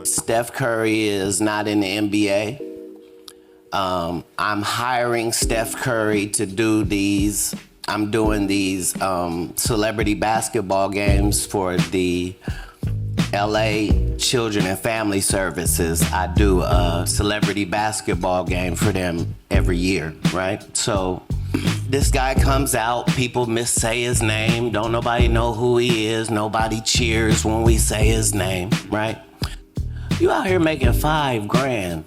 Steph Curry is not in the NBA. I'm hiring Steph Curry to do these. I'm doing these celebrity basketball games for the LA Children and Family Services. I do a celebrity basketball game for them every year, right? So this guy comes out, people missay his name, don't nobody know who he is, nobody cheers when we say his name, right? You out here making $5,000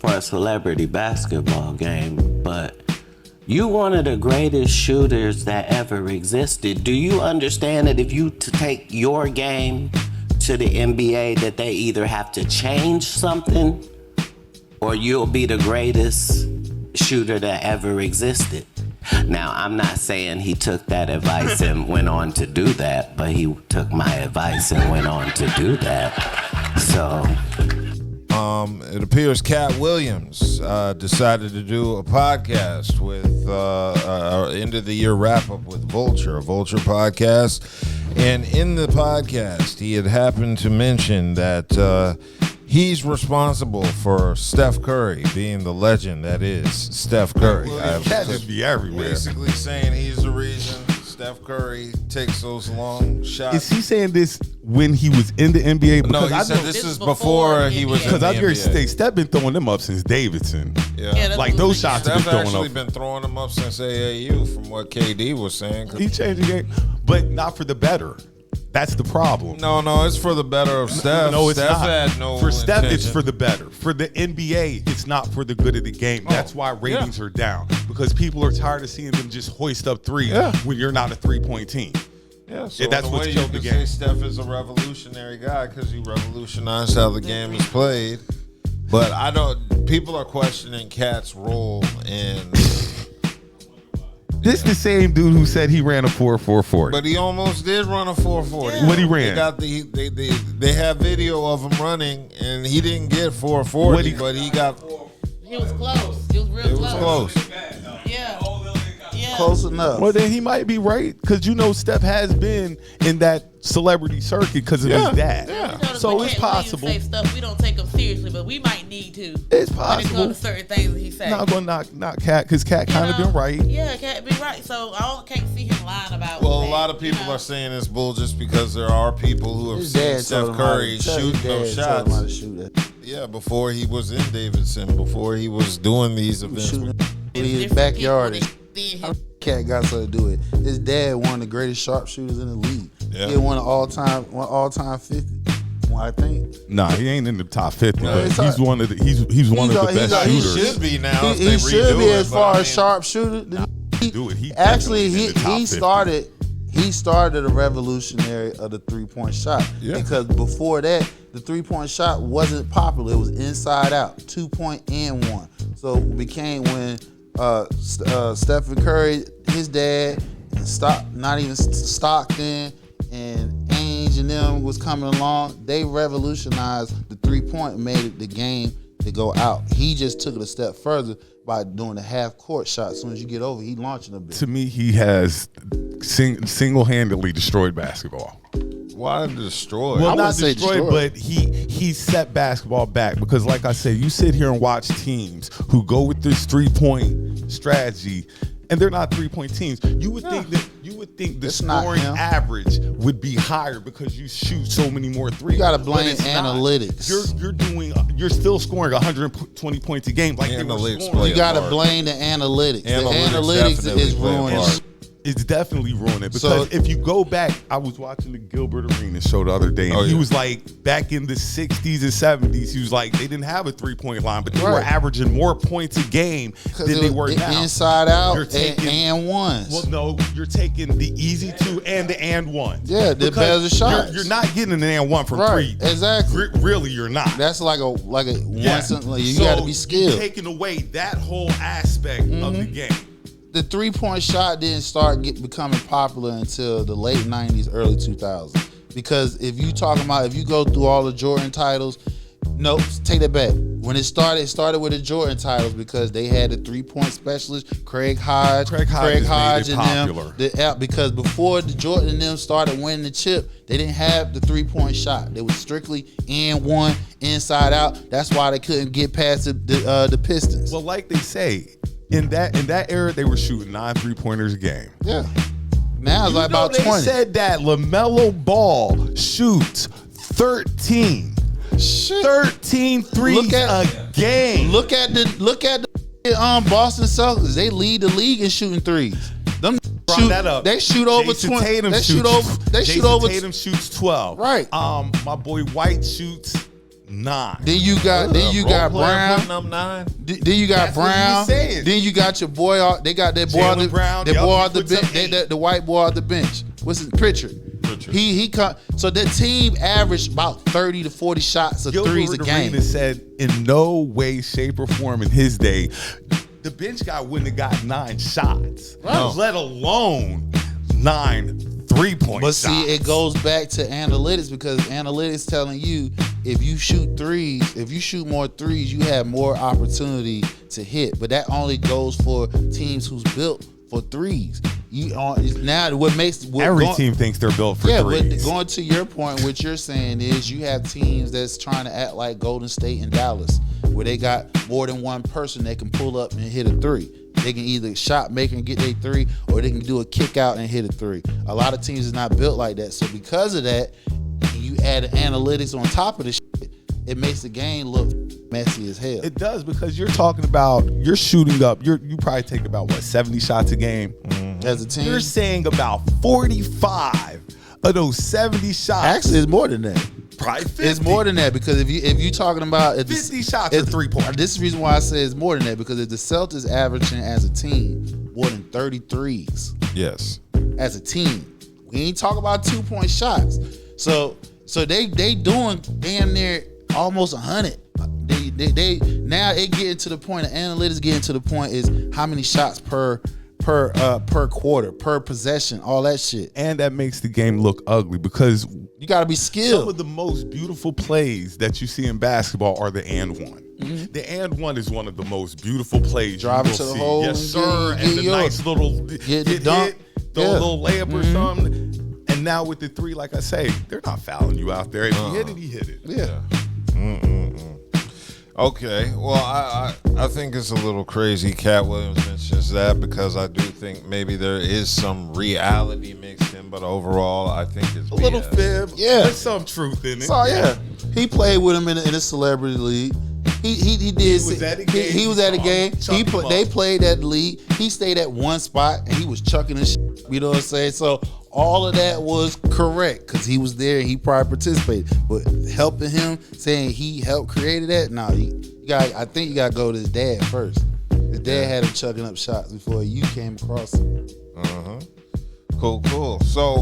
for a celebrity basketball game, but you one of the greatest shooters that ever existed. Do you understand that if you take your game to the NBA, that they either have to change something or you'll be the greatest shooter that ever existed? Now, I'm not saying he took that advice and went on to do that, but he took my advice and went on to do that. So it appears Katt Williams decided to do a podcast with end of the year wrap up with Vulture, a Vulture podcast. And in the podcast, he had happened to mention that he's responsible for Steph Curry being the legend that is Steph Curry. Katt just be everywhere. Basically saying he's the reason Steph Curry takes those long shots. Is he saying this when he was in the NBA? Because No, he said this is before he was in the NBA. Because I hear Steph been throwing them up since Davidson. Yeah, like those shots have been Steph's throwing actually been throwing them up since AAU, from what KD was saying. He changed the game, but not for the better. That's the problem. No, it's for the better of Steph. No, it's Steph not. Had no for Steph, intention. it's for the better. For the NBA, it's not for the good of the game. That's why ratings are down, because people are tired of seeing them just hoist up threes when you're not a 3-point team. Yeah, so that's what's killed the game. Say Steph is a revolutionary guy because he revolutionized how the game is played. But I don't. People are questioning Katt's role in. This the same dude who said he ran a 4.440. But he almost did run a 4.40. What he ran? They have video of him running, and he didn't get 4.40, but he got. He was close. He was real close. Yeah. Close enough. Well, then he might be right, because Steph has been in that celebrity circuit because of his dad. Yeah. So it's possible. Say stuff, we don't take him seriously, but we might need to. It's possible. When it comes to certain things that he says. Not going to knock Katt, because Katt kind of been right. Yeah, Katt been right. So I can't see him lying about. Well, a lot of people are saying it's bull just because there are people who have seen Steph Curry shooting those shots. Yeah, before he was in Davidson, before he was doing these events. In his backyard. Katt got something to do with it. His dad, one of the greatest sharpshooters in the league. Yeah. He won all time 50. Well, I think. Nah, he ain't in the top 50, but he's one of the best shooters. He should be now. He should be as far as sharpshooter. He actually he started a revolutionary of the 3-point shot. Yeah. Because before that, the 3-point shot wasn't popular. It was inside out, 2-point and 1. So it became when Stephen Curry, his dad, and Stockton and Ainge and them was coming along. They revolutionized the 3-point and made it the game to go out. He just took it a step further by doing a half-court shot. As soon as you get over, he launching a bit. To me, he has single-handedly destroyed basketball. Why destroyed? Well, not destroyed, but he set basketball back, because, like I said, you sit here and watch teams who go with this 3-point strategy, and they're not 3-point teams. You would think the scoring average would be higher because you shoot so many more threes. You gotta blame analytics. You're still scoring 120 points a game like analytics. You gotta blame the analytics. The analytics is ruining. It's definitely ruining, because if you go back, I was watching the Gilbert Arenas show the other day, and he was like, back in the 60s and 70s, he was like, they didn't have a 3-point line, but they were averaging more points a game than they were now. Inside out and ones. Well, no, you're taking the easy 2 and the and 1. Yeah, the better shots. You're not getting an and 1 from 3. Exactly. Really, you're not. That's like a once. You got to be skilled. You're taking away that whole aspect of the game. The 3-point shot didn't start becoming popular until the late 90s, early 2000s. Because if you go through all the Jordan titles, Nope, take that back. When it started with the Jordan titles because they had the 3-point specialist, Craig Hodge Craig Hodge and popular. them. Because before the Jordan and them started winning the chip, they didn't have the 3-point shot. They was strictly and one, inside out. That's why they couldn't get past the Pistons. Well, like they say, in that era, they were shooting 9 3-pointers a game. Yeah. Now it's like about they 20. said that LaMelo Ball shoots 13 threes a game. Look at the Boston Celtics. They lead the league in shooting threes. Them shoot, that up. They shoot over Jason 20. Tatum They shoot Jason over. Tatum shoots 12. Right. My boy White shoots 9. Then you got Brown. Putting up 9. Then you got That's what Brown. he's saying. Then you got your boy. They got that boy. Jaylen Brown. That Yup, boy he off the puts up bench. 8. The white boy off the bench. What's his Pritchard? He come. So the team averaged about 30 to 40 shots of threes a game. Arenas said in no way, shape, or form in his day, the bench guy wouldn't have got 9 shots, let alone 9 3-point But shots. see, it goes back to analytics because analytics telling you if you shoot more threes, you have more opportunity to hit. But that only goes for teams who's built for threes. Every team thinks they're built for threes. But going to your point, what you're saying is you have teams that's trying to act like Golden State and Dallas, where they got more than one person that can pull up and hit a three. They can either shot make and get their three, or they can do a kick out and hit a three. A lot of teams is not built like that. So because of that, you add analytics on top of the shit, it makes the game look messy as hell. It does, because you're talking about you're shooting up. You probably take about 70 shots a game. As a team, You're saying about 45 of those 70 shots. actually, it's more than that. Probably 50. It's more than that because if you talking about 50 shots are 3-point. This is the reason why I say it's more than that because if the Celtics averaging as a team more than 33s Yes. as a team, we ain't talking about 2-point shots. So they doing damn near almost 100. They now it getting to the point. The analytics getting to the point is how many shots per quarter, per possession, all that shit. And that makes the game look ugly because You got to be some skilled. of the most beautiful plays that you see in basketball are the and one. Mm-hmm. The and one is one of the most beautiful plays Driving you to will the see. hole Yes, and sir. get And the yours. nice little Get the dunk. hit, throw Yeah. a little layup or something. And now with the three, like I say, they're not fouling you out there. If he hit it, he hit it. Yeah. Okay, well, I think it's a little crazy Katt Williams mentions that because I do think maybe there is some reality mixed in, but overall, I think it's A little BS. fib. Yeah. There's some truth in it. So yeah, he played with him in a celebrity league. He did. He was at the game. He was at the game. Chucked him They up. played at the league. He stayed at one spot and he was chucking his shit. You know what I'm saying? So all of that was correct because he was there and he probably participated. But helping him, saying he helped create that, no, I think you got to go to his dad first. His dad had him chucking up shots before you came across him. Cool. So